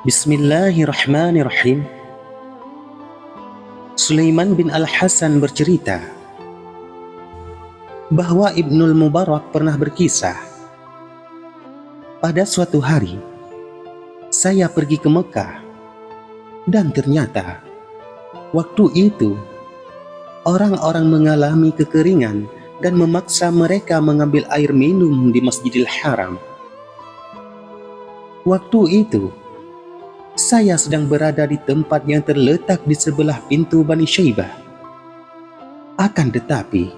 Bismillahirrahmanirrahim. Sulaiman bin Al-Hasan bercerita bahwa Ibnul Mubarak pernah berkisah, pada suatu hari saya pergi ke Mekah dan ternyata waktu itu orang-orang mengalami kekeringan dan memaksa mereka mengambil air minum di Masjidil Haram. Waktu itu saya sedang berada di tempat yang terletak di sebelah pintu Bani Syaibah. Akan tetapi,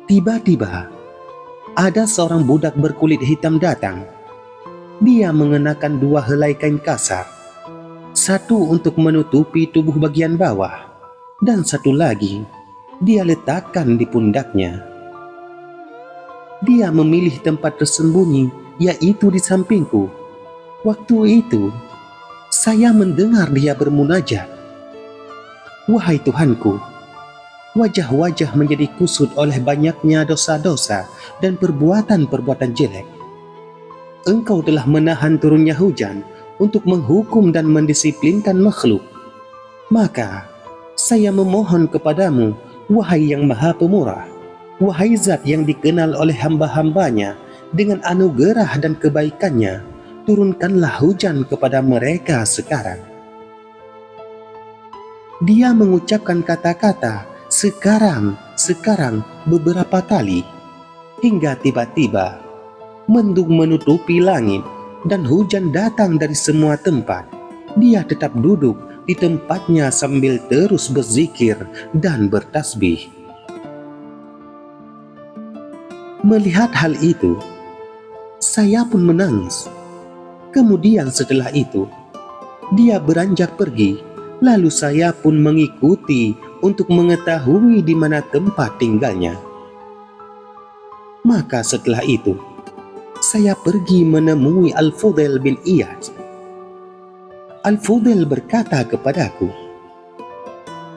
tiba-tiba ada seorang budak berkulit hitam datang. Dia mengenakan dua helai kain kasar, satu untuk menutupi tubuh bagian bawah, dan satu lagi dia letakkan di pundaknya. Dia memilih tempat tersembunyi, yaitu di sampingku. Waktu itu, saya mendengar dia bermunajat, "Wahai Tuhanku, wajah-wajah menjadi kusut oleh banyaknya dosa-dosa dan perbuatan-perbuatan jelek. Engkau telah menahan turunnya hujan untuk menghukum dan mendisiplinkan makhluk. Maka saya memohon kepadamu, wahai yang maha pemurah, wahai zat yang dikenal oleh hamba-hambanya dengan anugerah dan kebaikannya, turunkanlah hujan kepada mereka sekarang." Dia mengucapkan kata-kata sekarang beberapa kali, hingga tiba-tiba mendung menutupi langit dan hujan datang dari semua tempat. Dia tetap duduk di tempatnya sambil terus berzikir dan bertasbih. Melihat hal itu, saya pun menangis. Kemudian setelah itu, dia beranjak pergi, lalu saya pun mengikuti untuk mengetahui di mana tempat tinggalnya. Maka setelah itu, saya pergi menemui Al-Fudail bin Iyad. Al-Fudail berkata kepadaku,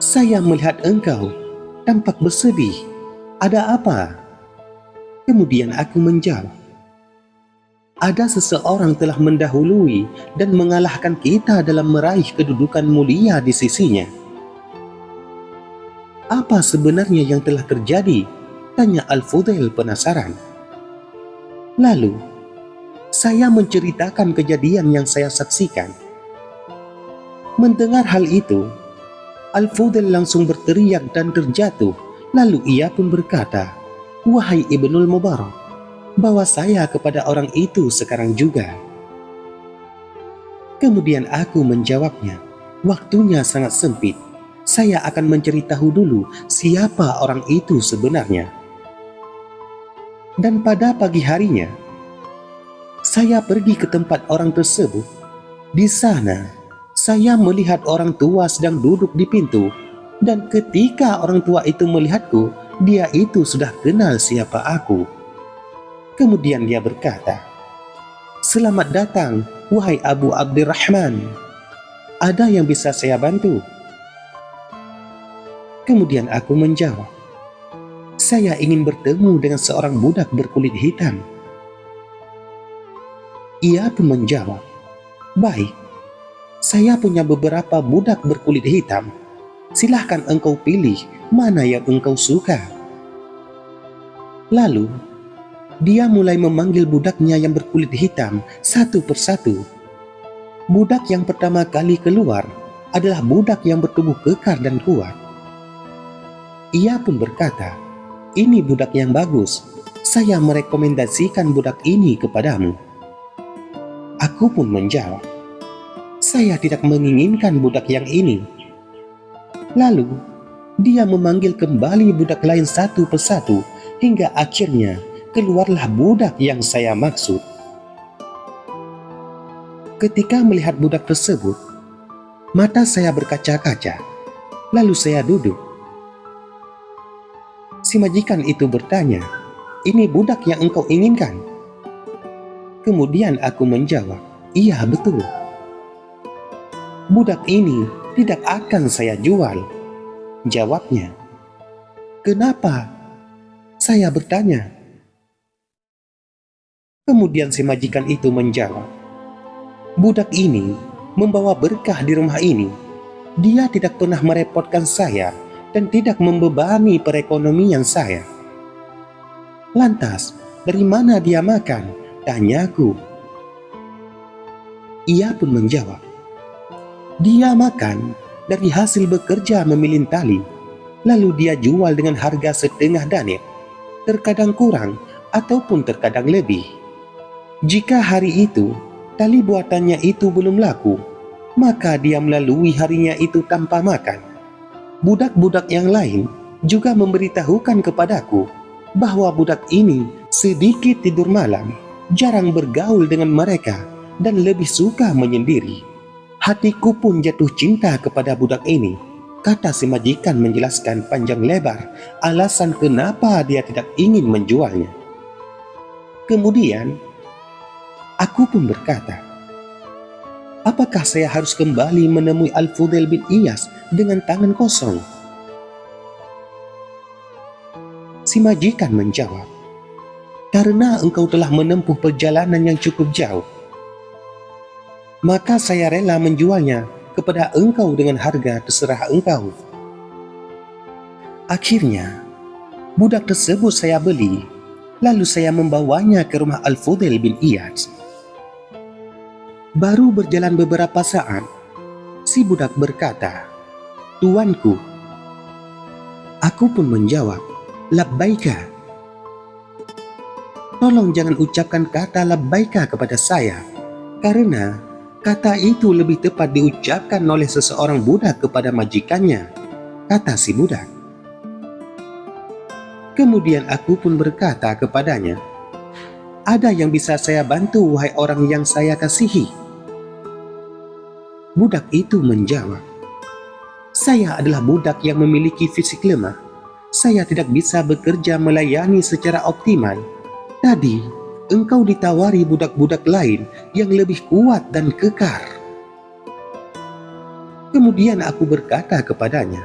"Saya melihat engkau tampak bersedih. Ada apa?" Kemudian aku menjawab, "Ada seseorang telah mendahului dan mengalahkan kita dalam meraih kedudukan mulia di sisinya." "Apa sebenarnya yang telah terjadi?" tanya Al-Fudail penasaran. Lalu, saya menceritakan kejadian yang saya saksikan. Mendengar hal itu, Al-Fudail langsung berteriak dan terjatuh. Lalu ia pun berkata, "Wahai Ibnul Mubarak, bawa saya kepada orang itu sekarang juga." Kemudian aku menjawabnya, "Waktunya sangat sempit. Saya akan menceritahu dulu siapa orang itu sebenarnya." Dan pada pagi harinya, saya pergi ke tempat orang tersebut. Di sana, saya melihat orang tua sedang duduk di pintu, dan ketika orang tua itu melihatku, dia itu sudah kenal siapa aku. Kemudian dia berkata, "Selamat datang, wahai Abu Abdurrahman. Ada yang bisa saya bantu?" Kemudian aku menjawab, "Saya ingin bertemu dengan seorang budak berkulit hitam." Ia pun menjawab, "Baik, saya punya beberapa budak berkulit hitam. Silahkan engkau pilih mana yang engkau suka." Lalu, dia mulai memanggil budaknya yang berkulit hitam satu persatu. Budak yang pertama kali keluar adalah budak yang bertubuh kekar dan kuat. Ia pun berkata, "Ini budak yang bagus. Saya merekomendasikan budak ini kepadamu." Aku pun menjawab, "Saya tidak menginginkan budak yang ini." Lalu, dia memanggil kembali budak lain satu persatu, hingga akhirnya keluarlah budak yang saya maksud. Ketika melihat budak tersebut, mata saya berkaca-kaca, lalu saya duduk. Si majikan itu bertanya, "Ini budak yang engkau inginkan?" Kemudian aku menjawab, "Iya, betul." "Budak ini tidak akan saya jual," jawabnya. "Kenapa?" saya bertanya. Kemudian si majikan itu menjawab, "Budak ini membawa berkah di rumah ini. Dia tidak pernah merepotkan saya dan tidak membebani perekonomian saya. Lantas, dari mana dia makan? Tanyaku. Ia pun menjawab, dia makan dari hasil bekerja memilin tali, lalu dia jual dengan harga setengah danit, terkadang kurang ataupun terkadang lebih. Jika hari itu tali buatannya itu belum laku, maka dia melalui harinya itu tanpa makan. Budak-budak yang lain juga memberitahukan kepadaku bahwa budak ini sedikit tidur malam, jarang bergaul dengan mereka, dan lebih suka menyendiri. Hatiku pun jatuh cinta kepada budak ini, kata si majikan menjelaskan panjang lebar alasan kenapa dia tidak ingin menjualnya. Kemudian, aku pun berkata, apakah saya harus kembali menemui Al-Fudail bin Iyas dengan tangan kosong? Si majikan menjawab, karena engkau telah menempuh perjalanan yang cukup jauh, maka saya rela menjualnya kepada engkau dengan harga terserah engkau. Akhirnya, budak tersebut saya beli, lalu saya membawanya ke rumah Al-Fudail bin Iyas. Baru berjalan beberapa saat, si budak berkata, tuanku. Aku pun menjawab, labbaika. Tolong jangan ucapkan kata labbaika kepada saya, karena kata itu lebih tepat diucapkan oleh seseorang budak kepada majikannya, kata si budak. Kemudian aku pun berkata kepadanya, ada yang bisa saya bantu wahai orang yang saya kasihi? Budak itu menjawab, saya adalah budak yang memiliki fisik lemah. Saya tidak bisa bekerja melayani secara optimal. Tadi, engkau ditawari budak-budak lain yang lebih kuat dan kekar. Kemudian aku berkata kepadanya,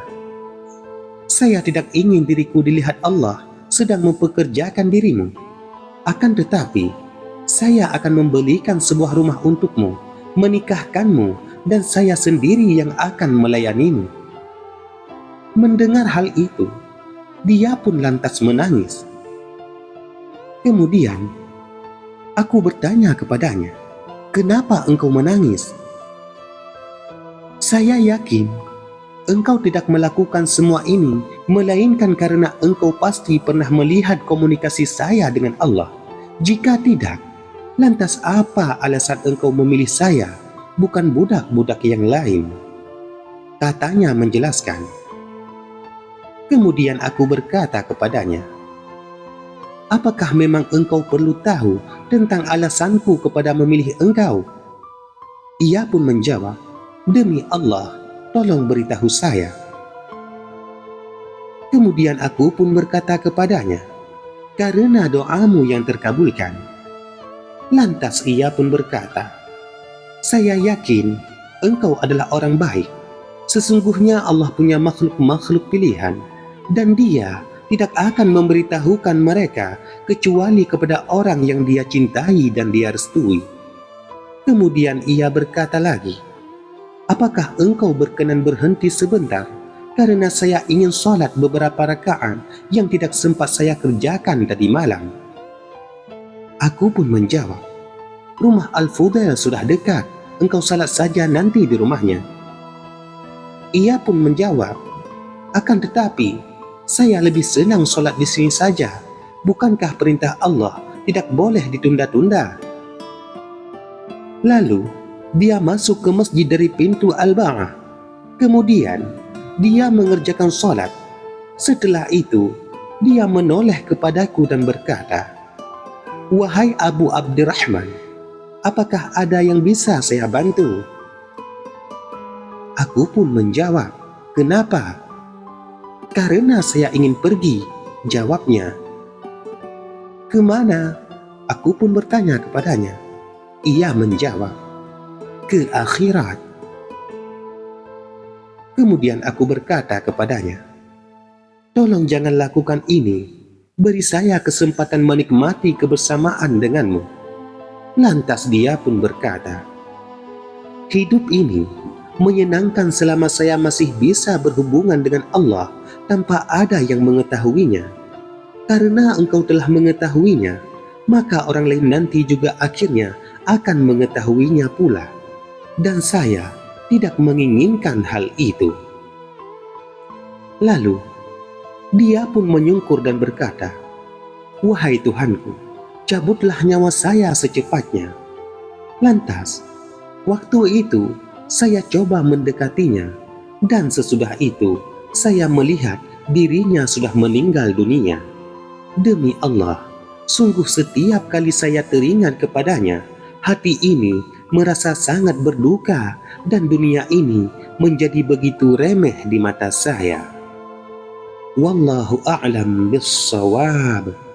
saya tidak ingin diriku dilihat Allah sedang mempekerjakan dirimu. Akan tetapi, saya akan membelikan sebuah rumah untukmu, menikahkanmu, dan saya sendiri yang akan melayanimu. Mendengar hal itu, dia pun lantas menangis. Kemudian, aku bertanya kepadanya, kenapa engkau menangis? Saya yakin engkau tidak melakukan semua ini, melainkan karena engkau pasti pernah melihat komunikasi saya dengan Allah. Jika tidak, lantas apa alasan engkau memilih saya, bukan budak-budak yang lain? Katanya menjelaskan. Kemudian aku berkata kepadanya, apakah memang engkau perlu tahu tentang alasanku kepada memilih engkau? Ia pun menjawab, demi Allah, tolong beritahu saya. Kemudian aku pun berkata kepadanya, karena doamu yang terkabulkan. Lantas ia pun berkata, saya yakin engkau adalah orang baik. Sesungguhnya Allah punya makhluk-makhluk pilihan, dan Dia tidak akan memberitahukan mereka kecuali kepada orang yang Dia cintai dan Dia restui. Kemudian ia berkata lagi, apakah engkau berkenan berhenti sebentar, karena saya ingin sholat beberapa rakaat yang tidak sempat saya kerjakan tadi malam? Aku pun menjawab, rumah Al-Fudail sudah dekat, engkau salat saja nanti di rumahnya. Ia pun menjawab, akan tetapi saya lebih senang sholat di sini saja. Bukankah perintah Allah tidak boleh ditunda-tunda? Lalu, dia masuk ke masjid dari pintu Al-Ba'ah. Kemudian, dia mengerjakan sholat. Setelah itu, dia menoleh kepadaku dan berkata, wahai Abu Abdurrahman, apakah ada yang bisa saya bantu? Aku pun menjawab, kenapa? Karena saya ingin pergi, jawabnya. Kemana? Aku pun bertanya kepadanya. Ia menjawab, ke akhirat. Kemudian aku berkata kepadanya, tolong jangan lakukan ini, beri saya kesempatan menikmati kebersamaan denganmu. Lantas dia pun berkata, Hidup ini menyenangkan selama saya masih bisa berhubungan dengan Allah tanpa ada yang mengetahuinya. Karena engkau telah mengetahuinya, maka orang lain nanti juga akhirnya akan mengetahuinya pula. Dan saya tidak menginginkan hal itu. Lalu, dia pun menyungkur dan berkata, "Wahai Tuhanku, cabutlah nyawa saya secepatnya." Lantas, waktu itu saya coba mendekatinya, dan sesudah itu saya melihat dirinya sudah meninggal dunia. Demi Allah, sungguh setiap kali saya teringat kepadanya, hati ini merasa sangat berduka dan dunia ini menjadi begitu remeh di mata saya. Wallahu a'lam bissawab.